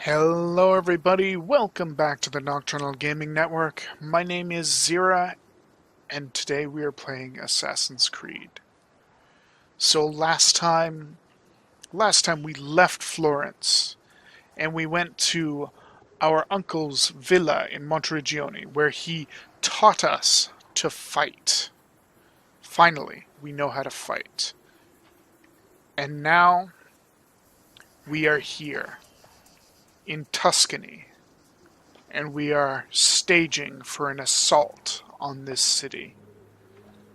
Hello everybody, welcome back to the Nocturnal Gaming Network. My name is Xeriua, and today we are playing Assassin's Creed. So last time we left Florence, and we went to our uncle's villa in Monteregione, where he taught us to fight. Finally, we know how to fight. And now, we are here in Tuscany, and we are staging for an assault on this city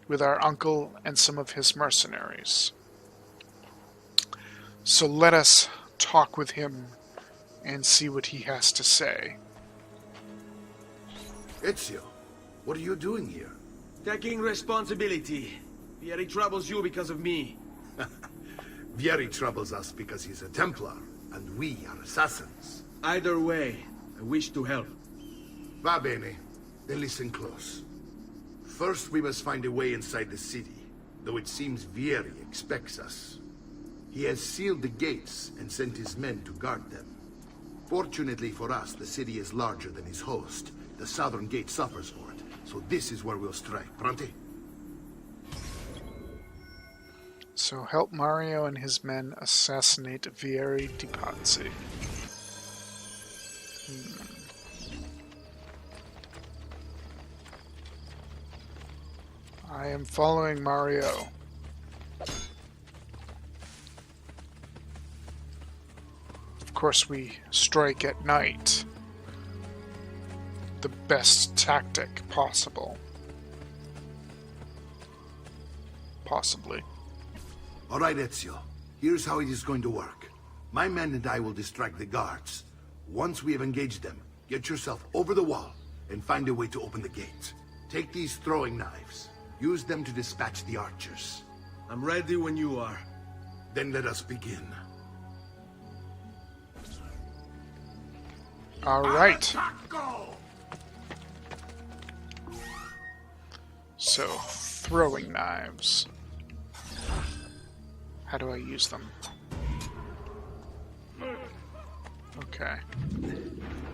with our uncle and some of his mercenaries. So let us talk with him and see what he has to say. Ezio, what are you doing here? Taking responsibility. Vieri troubles you because of me. Vieri troubles us because he's a Templar, and we are assassins. Either way, I wish to help. Va bene. Then listen close. First, we must find a way inside the city, though it seems Vieri expects us. He has sealed the gates and sent his men to guard them. Fortunately for us, the city is larger than his host. The southern gate suffers for it, so this is where we'll strike. Pronti? So help Mario and his men assassinate Vieri De Pazzi. I am following Mario. Of course, we strike at night. The best tactic possible. Possibly. All right, Ezio. Here's how it is going to work. My men and I will distract the guards. Once we have engaged them, get yourself over the wall and find a way to open the gate. Take these throwing knives. Use them to dispatch the archers. I'm ready when you are. Then let us begin. All right. So, throwing knives. How do I use them? Okay.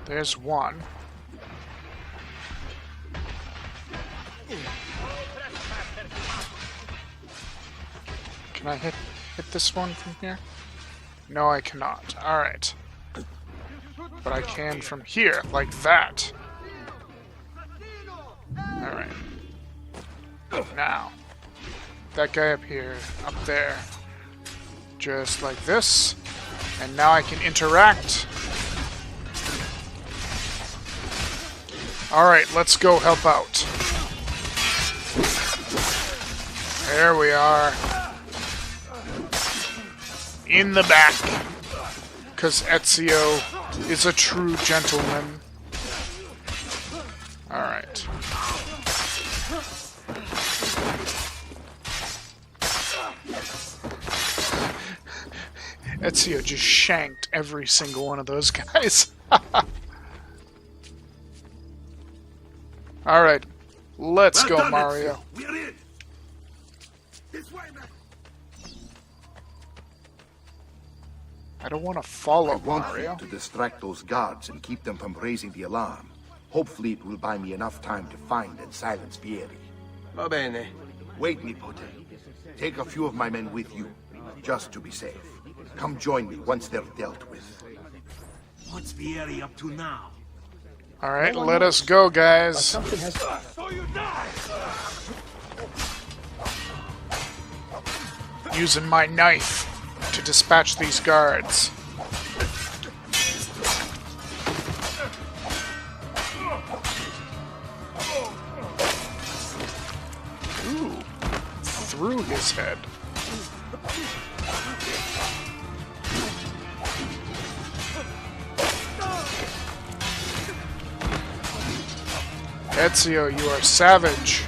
There's one. Can I hit this one from here? No, I cannot. Alright. But I can from here, like that. Alright. Now. That guy up here, up there. Just like this. And now I can interact. Alright, let's go help out. There we are. In the back. Because Ezio is a true gentleman. Alright. Ezio just shanked every single one of those guys. Alright, let's go, Done, Mario. Ezio. We are in. This way, man. I don't want to follow I want Mario. you to distract those guards and keep them from raising the alarm. Hopefully it will buy me enough time to find and silence Vieri. Va bene. Wait, Nipote. Take a few of my men with you, just to be safe. Come join me once they're dealt with. What's Vieri up to now? Alright, let us go, guys. So you die! Using my knife to dispatch these guards. Ooh, through his head. Ezio, you are savage.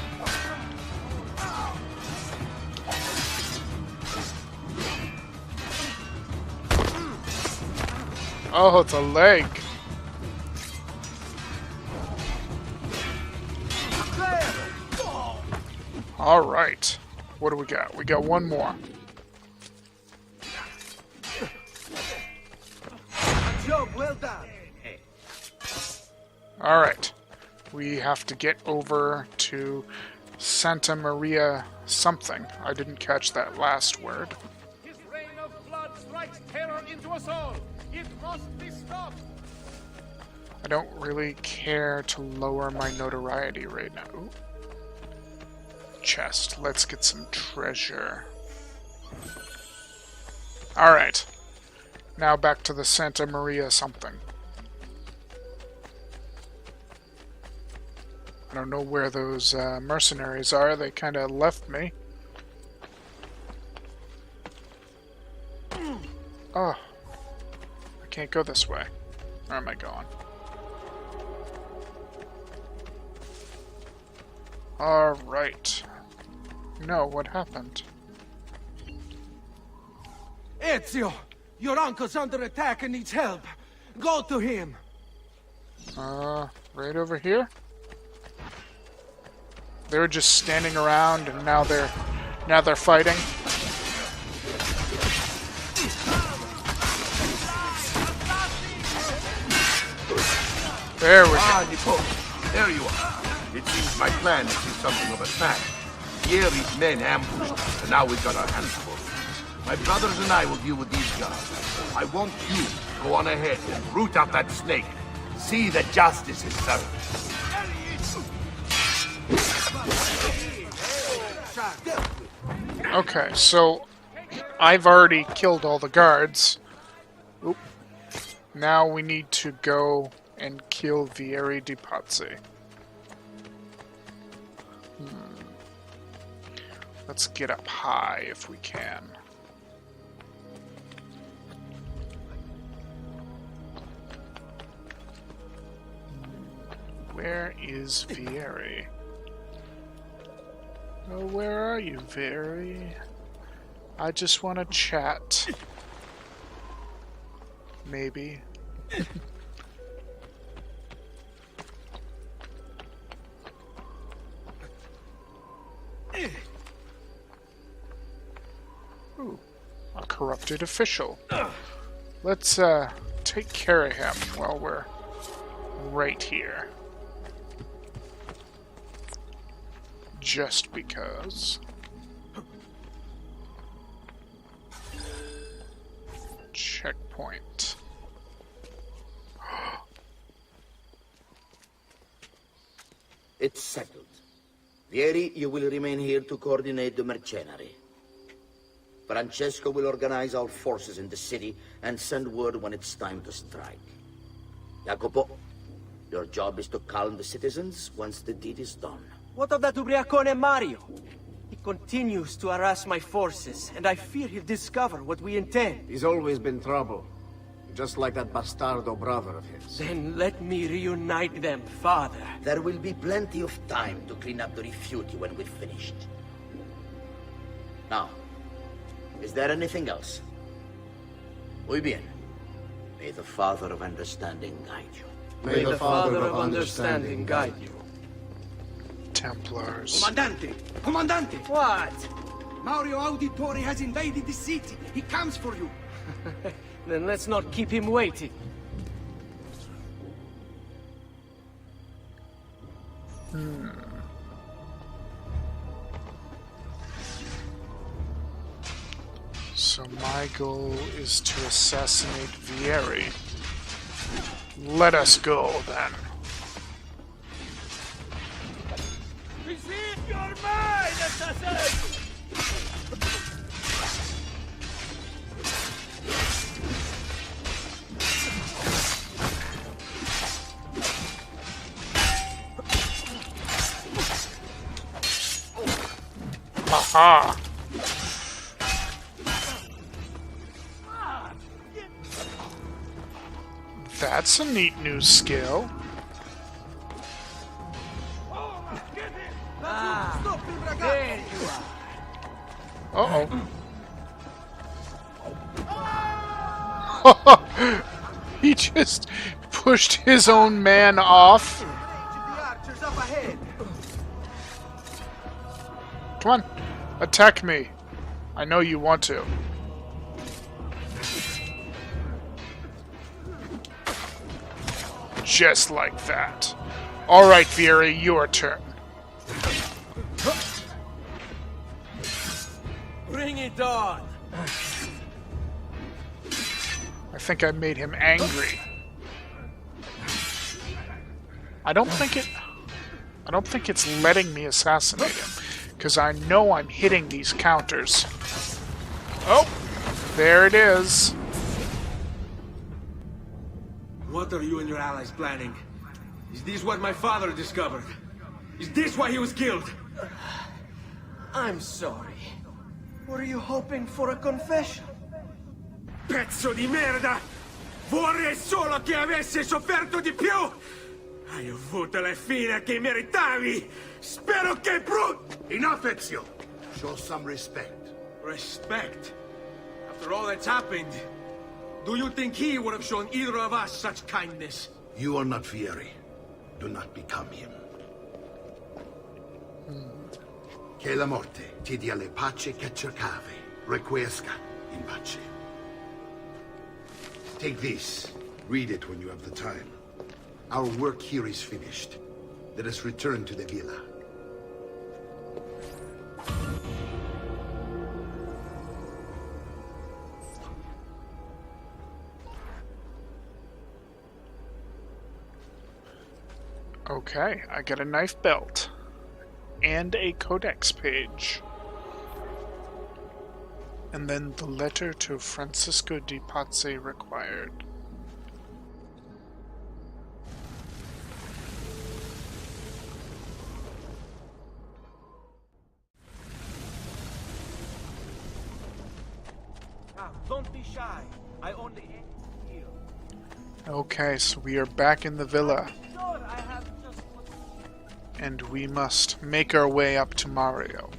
Oh, it's a leg. Alright. What do we got? We got one more. Job well done. Alright. We have to get over to Santa Maria something. I didn't catch that last word. His reign of blood strikes terror into us all. It must be stopped. I don't really care to lower my notoriety right now. Ooh. Chest. Let's get some treasure. Alright. Now back to the Santa Maria something. I don't know where those mercenaries are. They kind of left me. Oh. I can't go this way. Where am I going? Alright. No, what happened? Ezio, your uncle's under attack and needs help. Go to him. Right over here? They were just standing around and now they're fighting. There we go. Ah, Nico, there you are. It seems my plan is something of a snag. Vieri's men ambushed us, and now we've got our hands full. My brothers and I will deal with these guards. I want you to go on ahead and root out that snake. See that justice is served. Okay, so I've already killed all the guards. Oop. Now we need to go and kill Vieri De Pazzi. Let's get up high if we can. Where is Vieri? Oh, where are you, Vieri? I just want to chat. Maybe. Ooh, a corrupted official. Let's take care of him while we're right here. Just because. Checkpoint. It's settled. Vieri, you will remain here to coordinate the Mercenary. Francesco will organize our forces in the city and send word when it's time to strike. Jacopo, your job is to calm the citizens once the deed is done. What of that Ubriacone Mario? He continues to harass my forces, and I fear he'll discover what we intend. He's always been trouble. Just like that bastardo brother of his. Then let me reunite them, father. There will be plenty of time to clean up the refuge when we're finished. Now, is there anything else? Muy bien. May the Father of Understanding guide you. May the Father of Understanding guide you. Templars. Comandante! Comandante! What? Mario Auditore has invaded the city. He comes for you. Then let's not keep him waiting. So my goal is to assassinate Vieri. Let us go, then. Receive your mind, assassin! Aha! That's a neat new skill. There you are. Uh-oh. He just pushed his own man off. The archers up ahead. Come on, attack me. I know you want to. Just like that. Alright, Vieri, your turn. Bring it on! I think I made him angry. I don't think it's letting me assassinate him, because I know I'm hitting these counters. Oh, there it is. What are you and your allies planning? Is this what my father discovered? Is this why he was killed? I'm sorry. Were you hoping for a confession? Pezzo di merda! Vorrei solo che avessi sofferto di più! Hai avuto la fine che meritavi! Spero che Enough, Ezio! Show some respect. Respect? After all that's happened, do you think he would have shown either of us such kindness? You are not Vieri. Do not become him. Che la morte ti dia le pace che cercavi. Requiesca in pace. Take this. Read it when you have the time. Our work here is finished. Let us return to the villa. Okay, I get a knife belt. And a codex page. And then the letter to Francisco de Pazzi required. Don't be shy. I only aim here. Okay, so we are back in the villa. Sure, I have just And we must make our way up to Mario.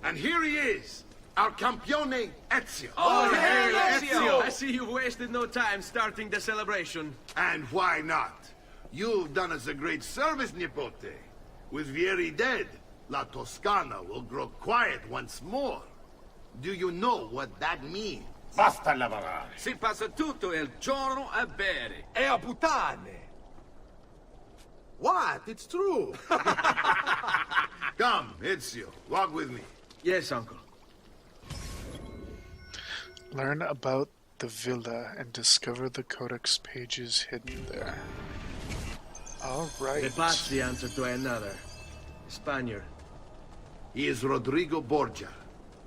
And here he is, our campione Ezio. Oh, hey, Ezio! I see you've wasted no time starting the celebration. And why not? You've done us a great service, Nipote. With Vieri dead, La Toscana will grow quiet once more. Do you know what that means? Basta lavorare. Si passa tutto il giorno a bere. E a puttane. What? It's true. Come, Ezio, walk with me. Yes, uncle. Learn about the villa and discover the codex pages hidden there. Alright. De Pazzi answered to another. Spaniard. He is Rodrigo Borgia,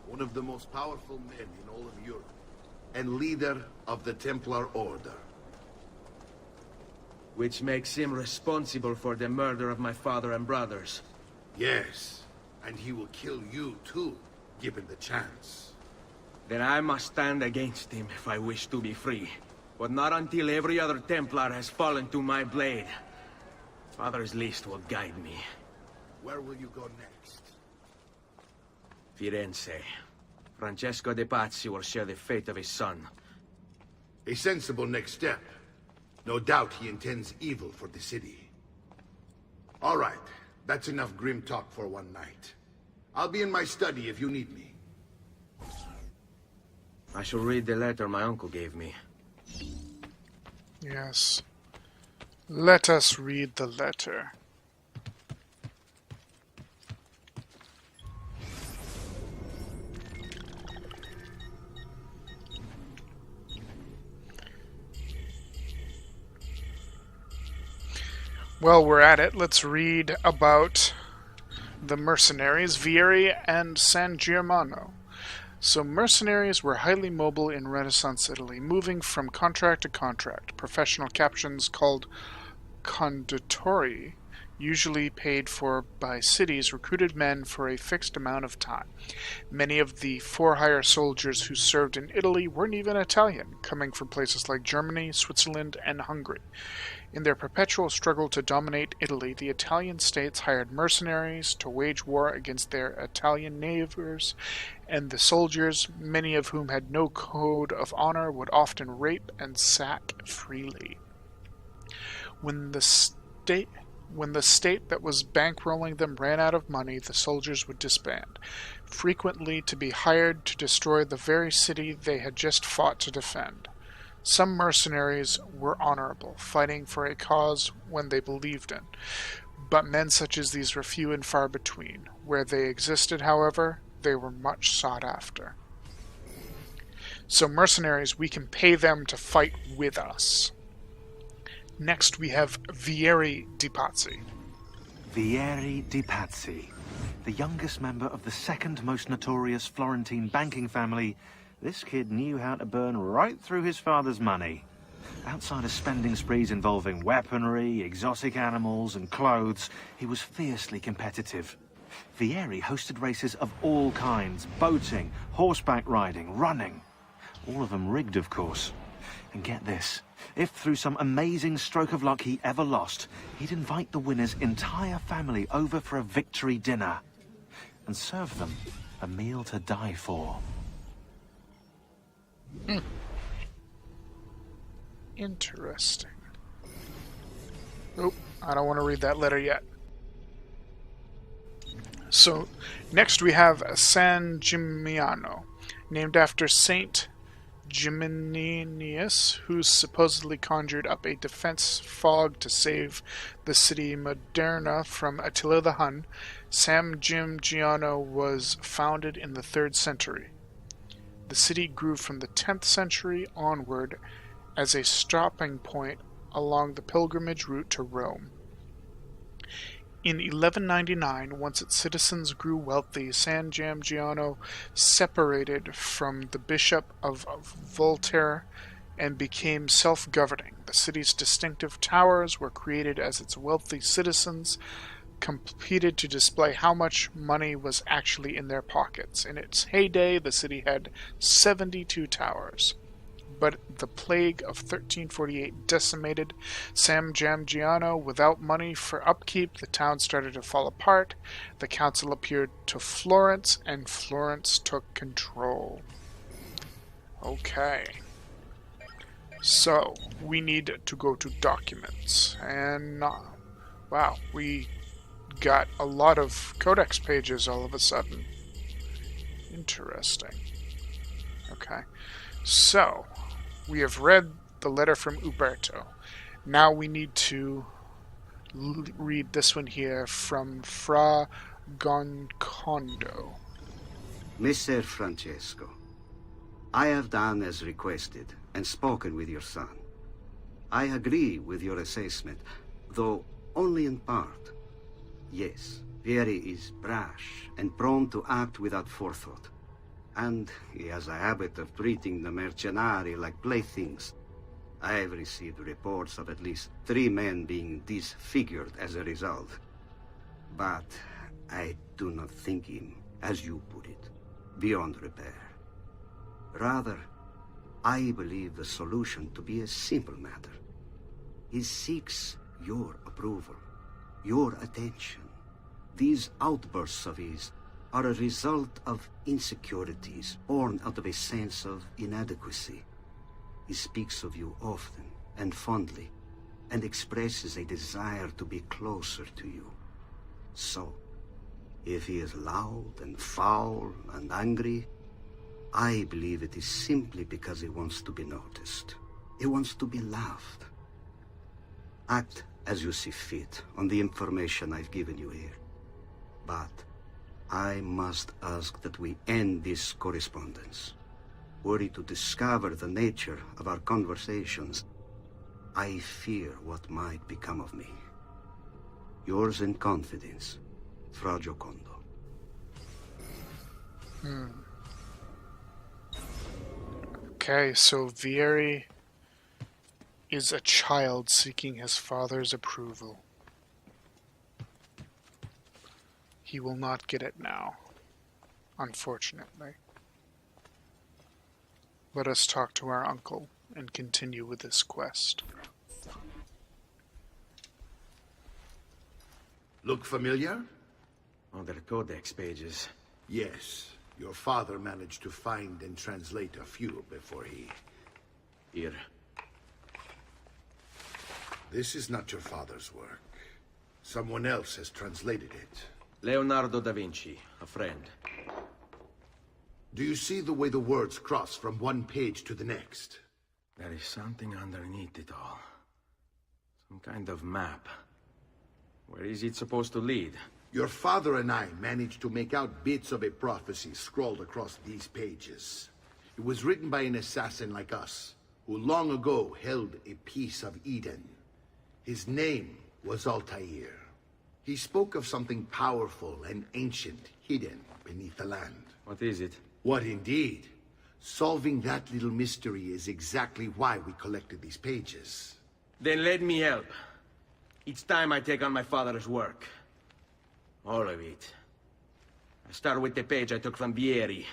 one of the most powerful men in all of Europe, and leader of the Templar Order. Which makes him responsible for the murder of my father and brothers. Yes, and he will kill you too, given the chance. Then I must stand against him if I wish to be free. But not until every other Templar has fallen to my blade. Father's list will guide me. Where will you go next? Firenze. Francesco De Pazzi will share the fate of his son. A sensible next step. No doubt he intends evil for the city. All right, that's enough grim talk for one night. I'll be in my study if you need me. I shall read the letter my uncle gave me. Yes. Let us read the letter. Well, we're at it. Let's read about the Mercenaries, Vieri and San Gimignano. So mercenaries were highly mobile in Renaissance Italy, moving from contract to contract. Professional captains called condottieri, usually paid for by cities, recruited men for a fixed amount of time. Many of the for-hire soldiers who served in Italy weren't even Italian, coming from places like Germany, Switzerland, and Hungary. In their perpetual struggle to dominate Italy, the Italian states hired mercenaries to wage war against their Italian neighbors, and the soldiers, many of whom had no code of honor, would often rape and sack freely. When the When the state that was bankrolling them ran out of money, the soldiers would disband, frequently to be hired to destroy the very city they had just fought to defend. Some mercenaries were honorable, fighting for a cause when they believed in, but men such as these were few and far between. Where they existed, however, they were much sought after. So mercenaries, we can pay them to fight with us. Next we have Vieri De Pazzi. Vieri De Pazzi, the youngest member of the second most notorious Florentine banking family. This kid knew how to burn right through his father's money. Outside of spending sprees involving weaponry, exotic animals, and clothes, he was fiercely competitive. Vieri hosted races of all kinds: boating, horseback riding, running. All of them rigged, of course. And get this, if through some amazing stroke of luck he ever lost, he'd invite the winner's entire family over for a victory dinner and serve them a meal to die for. Interesting. Oh, I don't want to read that letter yet. So, next we have San Gimignano, named after Saint Gimignanius, who supposedly conjured up a defense fog to save the city Moderna from Attila the Hun. San Gimignano was founded in the 3rd century. The city grew from the 10th century onward as a stopping point along the pilgrimage route to Rome. In 1199, once its citizens grew wealthy, San Gimignano separated from the Bishop of Volterra and became self-governing. The city's distinctive towers were created as its wealthy citizens competed to display how much money was actually in their pockets. In its heyday, the city had 72 towers. But the plague of 1348 decimated San Gimignano. Without money for upkeep, the town started to fall apart. The council appealed to Florence, and Florence took control. Okay. So, we need to go to documents. And, wow, we got a lot of codex pages all of a sudden. Interesting. Okay. So, we have read the letter from Uberto. Now we need to read this one here from Fra Goncondo. Messer Francesco, I have done as requested and spoken with your son. I agree with your assessment, though only in part. Yes, Vieri is brash and prone to act without forethought. And he has a habit of treating the Mercenari like playthings. I have received reports of at least 3 men being disfigured as a result. But I do not think him, as you put it, beyond repair. Rather, I believe the solution to be a simple matter. He seeks your approval, your attention. These outbursts of his are a result of insecurities born out of a sense of inadequacy. He speaks of you often and fondly, and expresses a desire to be closer to you. So, if he is loud and foul and angry, I believe it is simply because he wants to be noticed. He wants to be loved. Act as you see fit on the information I've given you here. But I must ask that we end this correspondence. Were he to discover the nature of our conversations, I fear what might become of me. Yours in confidence, Fra Giocondo. Okay, so Vieri is a child seeking his father's approval. He will not get it now, unfortunately. Let us talk to our uncle and continue with this quest. Look familiar? Other codex pages. Yes. Your father managed to find and translate a few before he... Here. This is not your father's work. Someone else has translated it. Leonardo da Vinci, a friend. Do you see the way the words cross from one page to the next? There is something underneath it all. Some kind of map. Where is it supposed to lead? Your father and I managed to make out bits of a prophecy scrawled across these pages. It was written by an assassin like us, who long ago held a piece of Eden. His name was Altair. He spoke of something powerful and ancient hidden beneath the land. What is it? What indeed? Solving that little mystery is exactly why we collected these pages. Then let me help. It's time I take on my father's work. All of it. I start with the page I took from Vieri.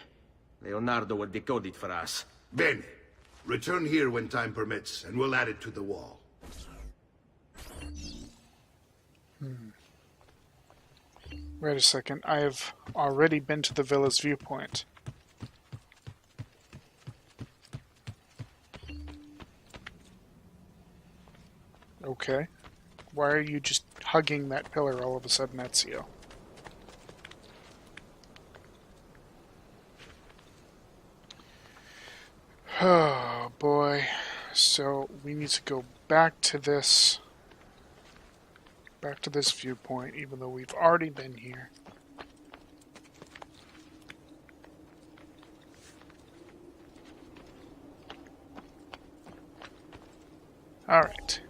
Leonardo will decode it for us. Bene. Return here when time permits, and we'll add it to the wall. Wait a second. I have already been to the villa's viewpoint. Okay. Why are you just hugging that pillar all of a sudden, Ezio? Oh boy. So we need to go back to this viewpoint, even though we've already been here. Alright.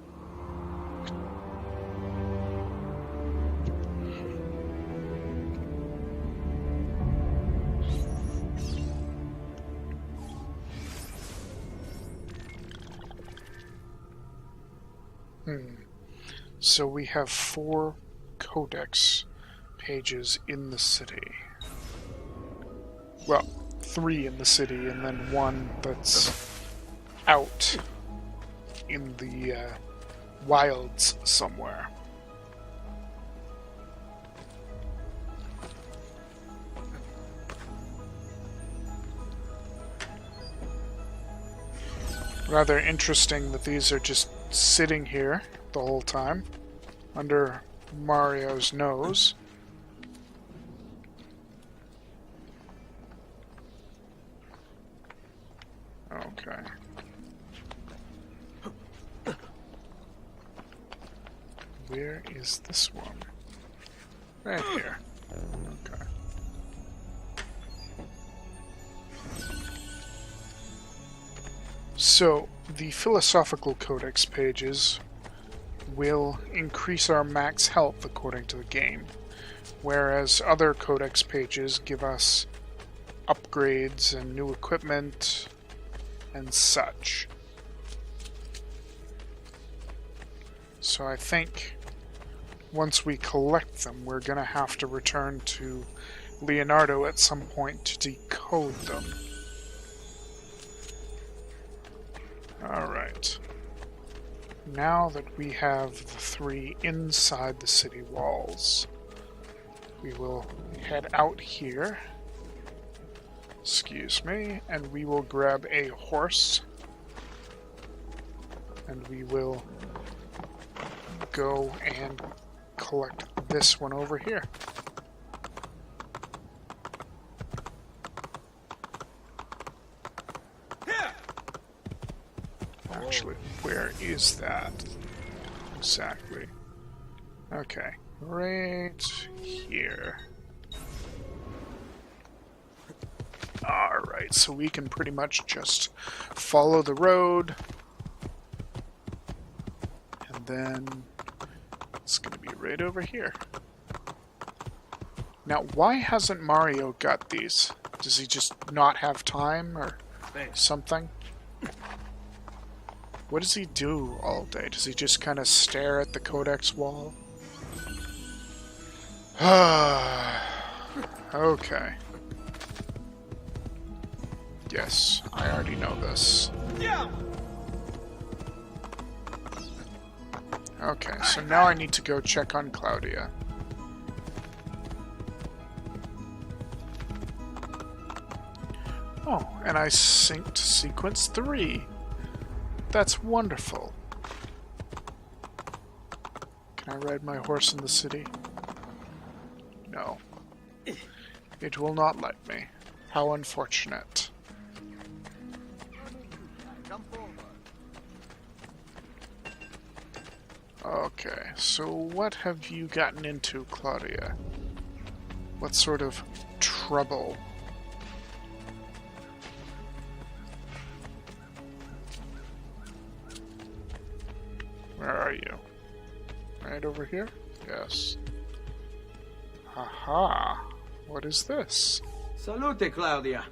So we have 4 codex pages in the city. Well, 3 in the city, and then 1 that's out in the wilds somewhere. Rather interesting that these are just sitting here the whole time, under Mario's nose. Okay. Where is this one? Right here. Okay. So, the Philosophical Codex pages will increase our max health according to the game, whereas other Codex pages give us upgrades and new equipment and such. So I think once we collect them, we're going to have to return to Leonardo at some point to decode them. Alright. Now that we have the 3 inside the city walls, we will head out here. Excuse me. And we will grab a horse. And we will go and collect this one over here. Actually, where is that exactly? Okay, right here. Alright, so we can pretty much just follow the road. And then it's going to be right over here. Now, why hasn't Mario got these? Does he just not have time or something? What does he do all day? Does he just kind of stare at the codex wall? Okay. Yes, I already know this. Okay, so now I need to go check on Claudia. Oh, and I synced sequence 3. That's wonderful. Can I ride my horse in the city? No. It will not let me. How unfortunate. Okay, so what have you gotten into, Claudia? What sort of trouble? Where are you? Right over here? Yes. Aha! What is this? Salute, Claudia.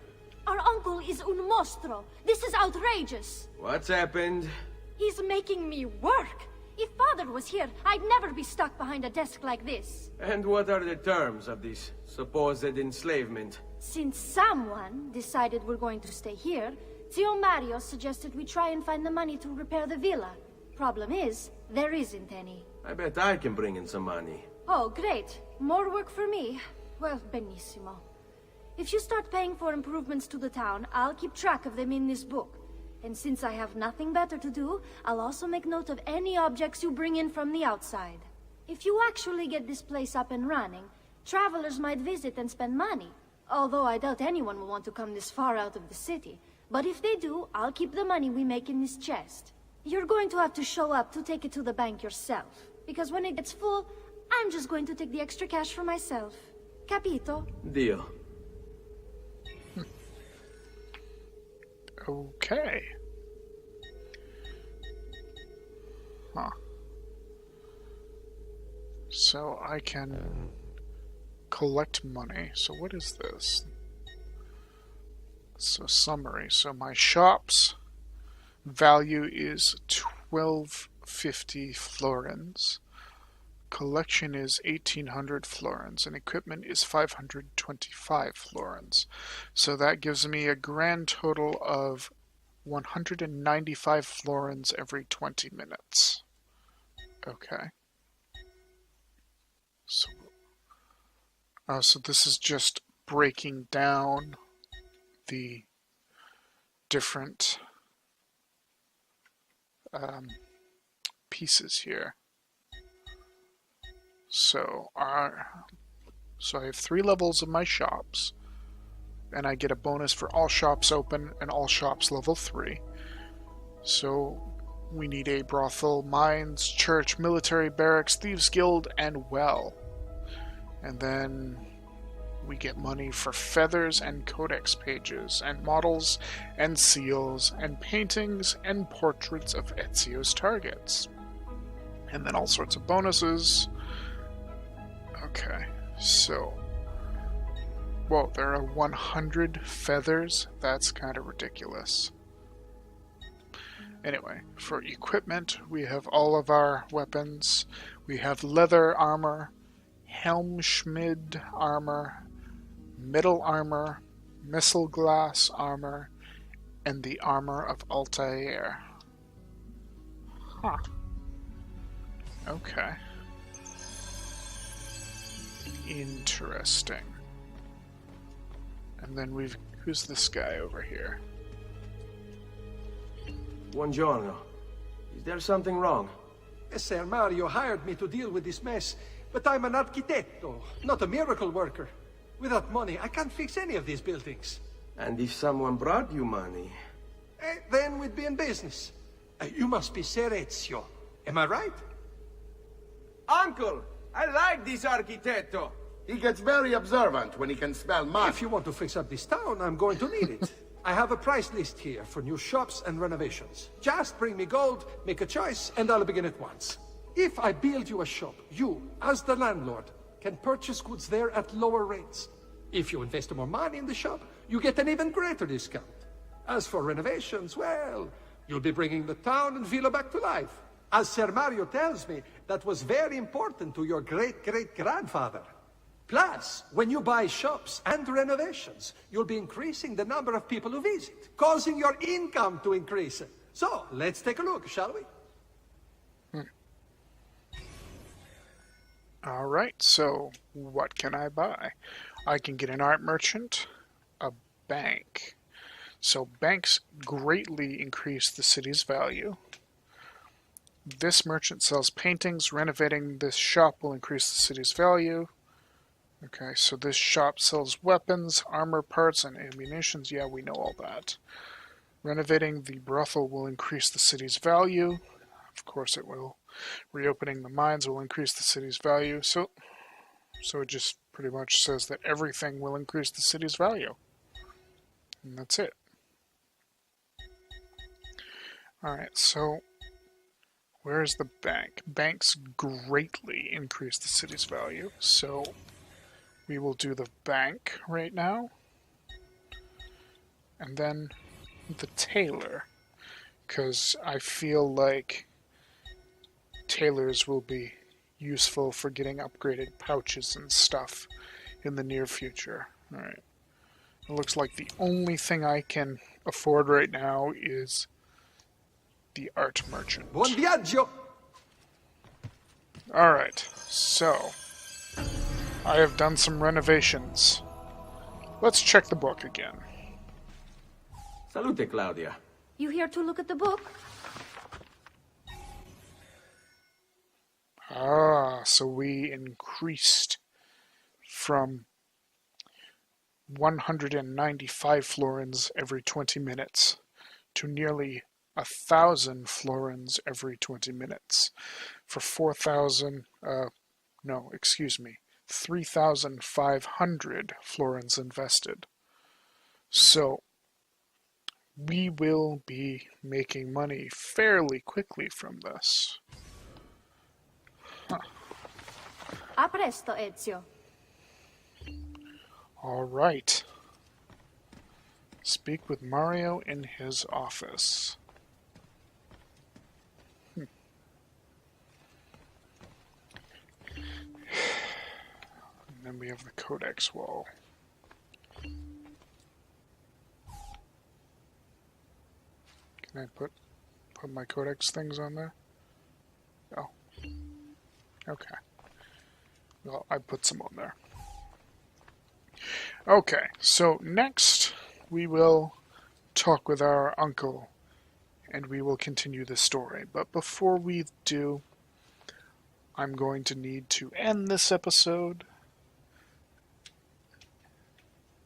Our uncle is un mostro. This is outrageous. What's happened? He's making me work. If Father was here, I'd never be stuck behind a desk like this. And what are the terms of this supposed enslavement? Since someone decided we're going to stay here, Zio Mario suggested we try and find the money to repair the villa. Problem is, there isn't any. I bet I can bring in some money. Oh, great. More work for me. Well, benissimo. If you start paying for improvements to the town, I'll keep track of them in this book. And since I have nothing better to do, I'll also make note of any objects you bring in from the outside. If you actually get this place up and running, travelers might visit and spend money. Although I doubt anyone will want to come this far out of the city. But if they do, I'll keep the money we make in this chest. You're going to have to show up to take it to the bank yourself. Because when it gets full, I'm just going to take the extra cash for myself. Capito? Deal. Okay. Huh. So I can collect money. So what is this? So summary. So my shop's value is 1250 florins. Collection is 1800 florins, and equipment is 525 florins. So that gives me a grand total of 195 florins every 20 minutes. Okay. So this is just breaking down the different pieces here. So I have 3 levels of my shops, and I get a bonus for all shops open and all shops level 3. So we need a brothel, mines, church, military barracks, thieves guild, and well. And then we get money for feathers and codex pages, and models, and seals, and paintings, and portraits of Ezio's targets. And then all sorts of bonuses. Okay, so... Whoa, there are 100 feathers? That's kind of ridiculous. Anyway, for equipment, we have all of our weapons. We have leather armor, Helmschmied armor, metal armor, missile glass armor, and the armor of Altair. Huh. Okay. Interesting. And then who's this guy over here? Buongiorno. Is there something wrong? Messer Mario hired me to deal with this mess, but I'm an architetto, not a miracle worker. Without money, I can't fix any of these buildings. And if someone brought you money? Then we'd be in business. You must be Ser Ezio. Am I right? Uncle! I like this architetto! He gets very observant when he can smell mud. If you want to fix up this town, I'm going to need it. I have a price list here for new shops and renovations. Just bring me gold, make a choice, and I'll begin at once. If I build you a shop, you, as the landlord, can purchase goods there at lower rates. If you invest more money in the shop, you get an even greater discount. As for renovations, well, you'll be bringing the town and villa back to life. As Ser Mario tells me, that was very important to your great-great-grandfather. Plus, when you buy shops and renovations, you'll be increasing the number of people who visit, causing your income to increase. So, let's take a look, shall we? Alright, so what can I buy? I can get an art merchant, a bank. So banks greatly increase the city's value. This merchant sells paintings. Renovating this shop will increase the city's value. Okay, so this shop sells weapons, armor parts, and ammunitions. Yeah, we know all that. Renovating the brothel will increase the city's value. Of course it will. Reopening the mines will increase the city's value. So it just pretty much says that everything will increase the city's value. And that's it. Alright, so where's the bank? Banks greatly increase the city's value, so we will do the bank right now. And then the tailor, because I feel like tailors will be useful for getting upgraded pouches and stuff in the near future. Alright. It looks like the only thing I can afford right now is the art merchant. Buon viaggio! Alright, so I have done some renovations. Let's check the book again. Salute, Claudia. You here to look at the book? Ah, so we increased from 195 florins every 20 minutes to nearly 1,000 florins every 20 minutes for 3,500 florins invested. So we will be making money fairly quickly from this. Huh. A presto, Ezio. All right. Speak with Mario in his office. And then we have the codex wall. Can I put my codex things on there? Oh. Okay. Well, I put some on there. Okay, so next we will talk with our uncle and we will continue the story. But before we do, I'm going to need to end this episode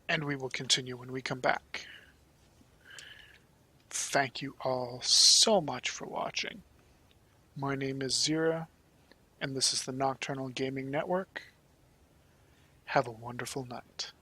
and we will continue when we come back. Thank you all so much for watching. My name is Xeriua, and this is the Nocturnal Gaming Network. Have a wonderful night.